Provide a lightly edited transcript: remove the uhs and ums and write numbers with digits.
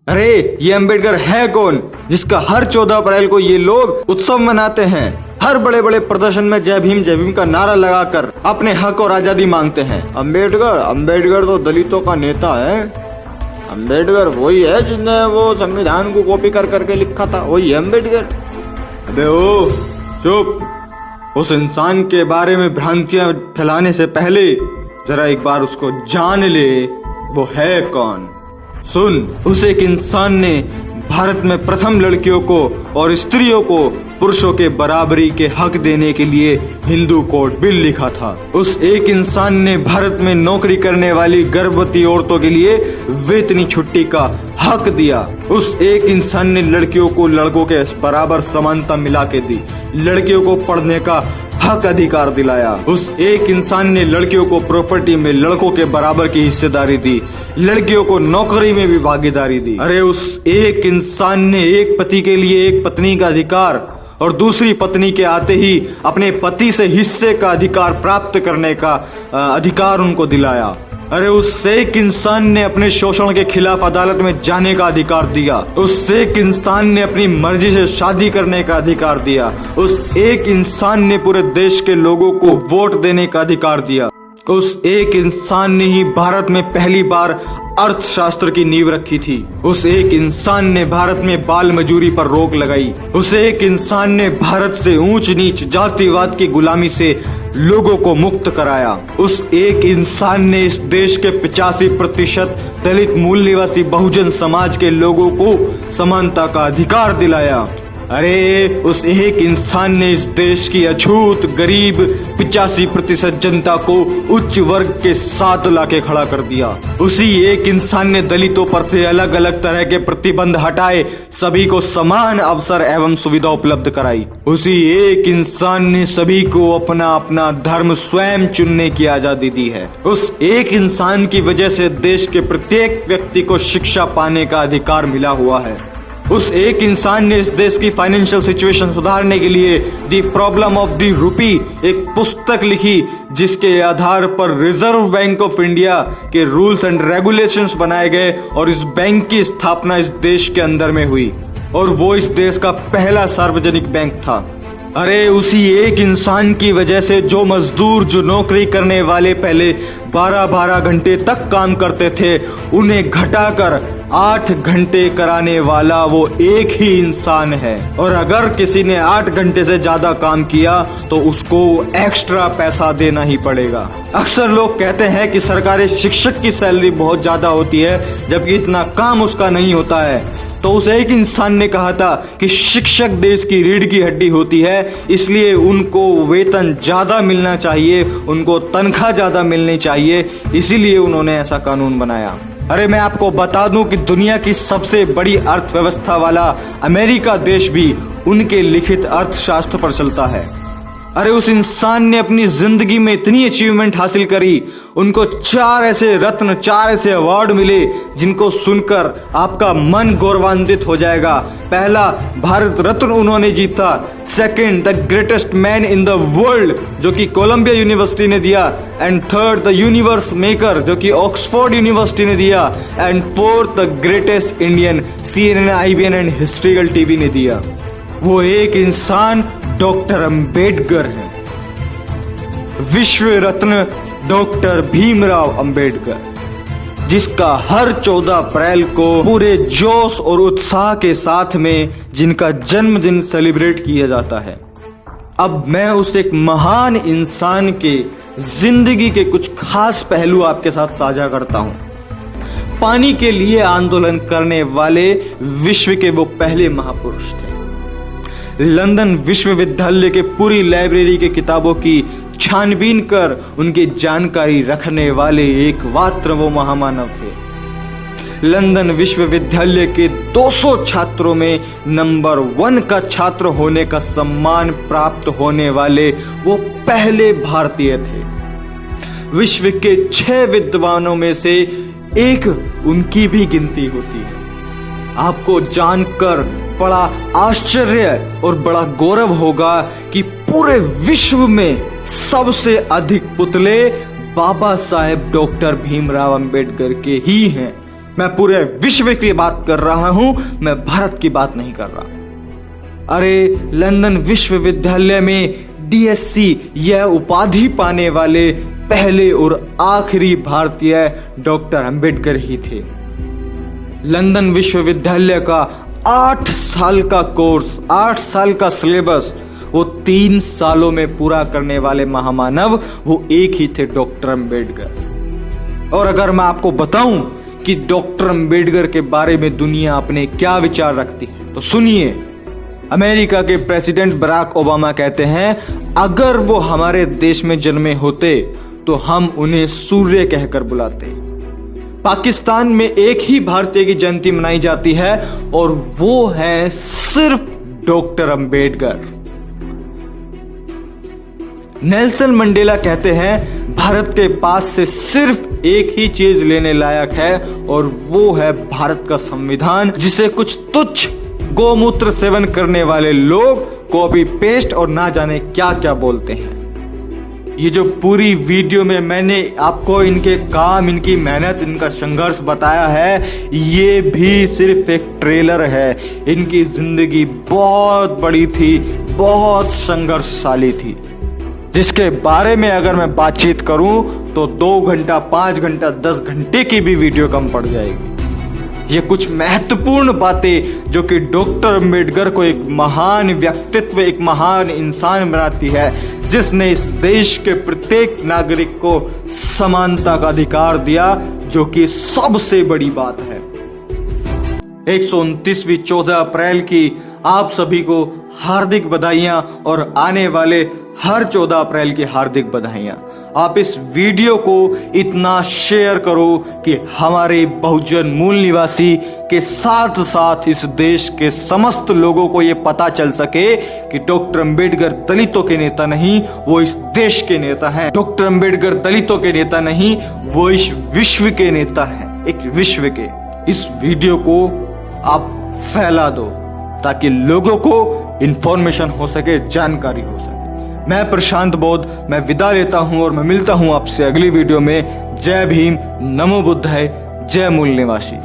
अरे ये अंबेडकर है कौन जिसका हर 14 अप्रैल को ये लोग उत्सव मनाते हैं, हर बड़े बड़े प्रदर्शन में जय भीम का नारा लगाकर अपने हक और आजादी मांगते हैं। अंबेडकर तो दलितों का नेता है। अंबेडकर वही है जिसने वो संविधान को कॉपी कर करके लिखा था, वही है अंबेडकर। अबे ओ चुप, उस इंसान के बारे में भ्रांतियां फैलाने से पहले जरा एक बार उसको जान ले, वो है कौन। सुन, उस एक इंसान ने भारत में प्रथम लड़कियों को और स्त्रियों को पुरुषों के बराबरी के हक देने के लिए हिंदू कोड बिल लिखा था। उस एक इंसान ने भारत में नौकरी करने वाली गर्भवती औरतों के लिए वेतनी छुट्टी का हक दिया। उस एक इंसान ने लड़कियों को लड़कों के बराबर समानता मिला के दी, लड़कियों को पढ़ने का हक अधिकार दिलाया। उस एक इंसान ने लड़कियों को प्रॉपर्टी में लड़कों के बराबर की हिस्सेदारी दी, लड़कियों को नौकरी में भी भागीदारी दी। अरे उस एक इंसान ने एक पति के लिए एक पत्नी का अधिकार और दूसरी पत्नी के आते ही अपने पति से हिस्से का अधिकार प्राप्त करने का अधिकार उनको दिलाया। अरे उस एक इंसान ने अपने शोषण के खिलाफ अदालत में जाने का अधिकार दिया। उस एक इंसान ने अपनी मर्जी से शादी करने का अधिकार दिया। उस एक इंसान ने पूरे देश के लोगों को वोट देने का अधिकार दिया। उस एक इंसान ने ही भारत में पहली बार अर्थशास्त्र की नींव रखी थी। उस एक इंसान ने भारत में बाल मजूरी पर रोक लगाई। उस एक इंसान ने भारत से ऊंच नीच जातिवाद की गुलामी से लोगों को मुक्त कराया। उस एक इंसान ने इस देश के 85% दलित मूल निवासी बहुजन समाज के लोगों को समानता का अधिकार दिलाया। अरे उस एक इंसान ने इस देश की अछूत गरीब 85% जनता को उच्च वर्ग के साथ लाके खड़ा कर दिया। उसी एक इंसान ने दलितों पर से अलग अलग तरह के प्रतिबंध हटाए, सभी को समान अवसर एवं सुविधा उपलब्ध कराई। उसी एक इंसान ने सभी को अपना अपना धर्म स्वयं चुनने की आजादी दी है। उस एक इंसान की वजह से देश के प्रत्येक व्यक्ति को शिक्षा पाने का अधिकार मिला हुआ है। उस एक इंसान ने इस देश की फाइनेंशियल सिचुएशन सुधारने के लिए the problem of the rupee एक पुस्तक लिखी, जिसके आधार पर रिजर्व बैंक ऑफ इंडिया के रूल्स एंड रेगुलेशंस बनाए गए और इस बैंक की स्थापना इस देश के अंदर में हुई और वो इस देश का पहला सार्वजनिक बैंक था। अरे उसी एक इंसान की वजह से जो मजदूर, जो नौकरी करने वाले पहले 12-12 घंटे तक काम करते थे, उन्हें घटाकर 8 घंटे कराने वाला वो एक ही इंसान है। और अगर किसी ने 8 घंटे से ज्यादा काम किया तो उसको एक्स्ट्रा पैसा देना ही पड़ेगा। अक्सर लोग कहते हैं कि सरकारी शिक्षक की सैलरी बहुत ज्यादा होती है, जबकि इतना काम उसका नहीं होता है। तो उस एक इंसान ने कहा था कि शिक्षक देश की रीढ़ की हड्डी होती है, इसलिए उनको वेतन ज्यादा मिलना चाहिए, उनको तनख्वाह ज्यादा मिलनी चाहिए, इसीलिए उन्होंने ऐसा कानून बनाया। अरे मैं आपको बता दूं कि दुनिया की सबसे बड़ी अर्थव्यवस्था वाला अमेरिका देश भी उनके लिखित अर्थशास्त्र पर चलता है। अरे उस इंसान ने अपनी जिंदगी में इतनी अचीवमेंट हासिल करी, उनको 4 ऐसे रत्न, 4 ऐसे अवार्ड मिले जिनको सुनकर आपका मन गौरवान्वित हो जाएगा। पहला, भारत रत्न उन्होंने जीता। Second, the greatest man in the world, जो कि कोलंबिया यूनिवर्सिटी ने दिया। And third, the universe maker, जो कि ऑक्सफोर्ड यूनिवर्सिटी ने दिया। And fourth, the greatest Indian, CNN, IBN and historical TV ने दिया। वो एक इंसान डॉक्टर अंबेडकर है, विश्व रत्न डॉक्टर भीमराव अंबेडकर, जिसका हर 14 अप्रैल को पूरे जोश और उत्साह के साथ में जिनका जन्मदिन सेलिब्रेट किया जाता है। अब मैं उस एक महान इंसान के जिंदगी के कुछ खास पहलू आपके साथ साझा करता हूं। पानी के लिए आंदोलन करने वाले विश्व के वो पहले महापुरुष थे। लंदन विश्वविद्यालय के पूरी लाइब्रेरी के किताबों की छानबीन कर उनकी जानकारी रखने वाले एकमात्र वो महामानव थे। लंदन विश्वविद्यालय के 200 छात्रों में नंबर 1 का छात्र होने का सम्मान प्राप्त होने वाले वो पहले भारतीय थे। विश्व के 6 विद्वानों में से एक उनकी भी गिनती होती है। आपको जानकर बड़ा आश्चर्य और बड़ा गौरव होगा कि पूरे विश्व में सबसे अधिक पुतले बाबा साहेब डॉक्टर भीमराव अंबेडकर के ही हैं। मैं पूरे विश्व की बात कर रहा हूं, मैं भारत की बात नहीं कर रहा। अरे लंदन विश्वविद्यालय में DSc यह उपाधि पाने वाले पहले और आखिरी भारतीय डॉक्टर अंबेडकर ही थे। लंदन विश्वविद्यालय का 8 साल का कोर्स, 8 साल का सिलेबस वो 3 सालों में पूरा करने वाले महामानव वो एक ही थे, डॉक्टर अंबेडकर। और अगर मैं आपको बताऊं कि डॉक्टर अंबेडकर के बारे में दुनिया अपने क्या विचार रखती है तो सुनिए। अमेरिका के प्रेसिडेंट बराक ओबामा कहते हैं, अगर वो हमारे देश में जन्मे होते तो हम उन्हें सूर्य कहकर बुलाते। पाकिस्तान में एक ही भारतीय की जयंती मनाई जाती है और वो है सिर्फ डॉक्टर अंबेडकर। नेल्सन मंडेला कहते हैं, भारत के पास से सिर्फ एक ही चीज लेने लायक है और वो है भारत का संविधान, जिसे कुछ तुच्छ गोमूत्र सेवन करने वाले लोग कॉपी पेस्ट और ना जाने क्या क्या बोलते हैं। ये जो पूरी वीडियो में मैंने आपको इनके काम, इनकी मेहनत, इनका संघर्ष बताया है, ये भी सिर्फ एक ट्रेलर है। इनकी जिंदगी बहुत बड़ी थी, बहुत संघर्षशाली थी, जिसके बारे में अगर मैं बातचीत करूं तो 2 घंटा, 5 घंटा, 10 घंटे की भी वीडियो कम पड़ जाएगी। ये कुछ महत्वपूर्ण बातें जो कि डॉक्टर अंबेडकर को एक महान व्यक्तित्व, एक महान इंसान बनाती है, जिसने इस देश के प्रत्येक नागरिक को समानता का अधिकार दिया, जो कि सबसे बड़ी बात है। 129वीं 14 अप्रैल की आप सभी को हार्दिक बधाइयां और आने वाले हर 14 अप्रैल की हार्दिक बधाइयां। आप इस वीडियो को इतना शेयर करो कि हमारे बहुजन मूल निवासी के साथ साथ इस देश के समस्त लोगों को यह पता चल सके कि डॉक्टर अंबेडकर दलितों के नेता नहीं, वो इस देश के नेता हैं। डॉक्टर अंबेडकर दलितों के नेता नहीं, वो इस विश्व के नेता हैं, एक विश्व के। इस वीडियो को आप फैला दो ताकि लोगों को इंफॉर्मेशन हो सके, जानकारी हो सके। मैं प्रशांत बोध, मैं विदा लेता हूं और मैं मिलता हूं आपसे अगली वीडियो में। जय भीम, नमो बुद्धाय, जय मूल निवासी।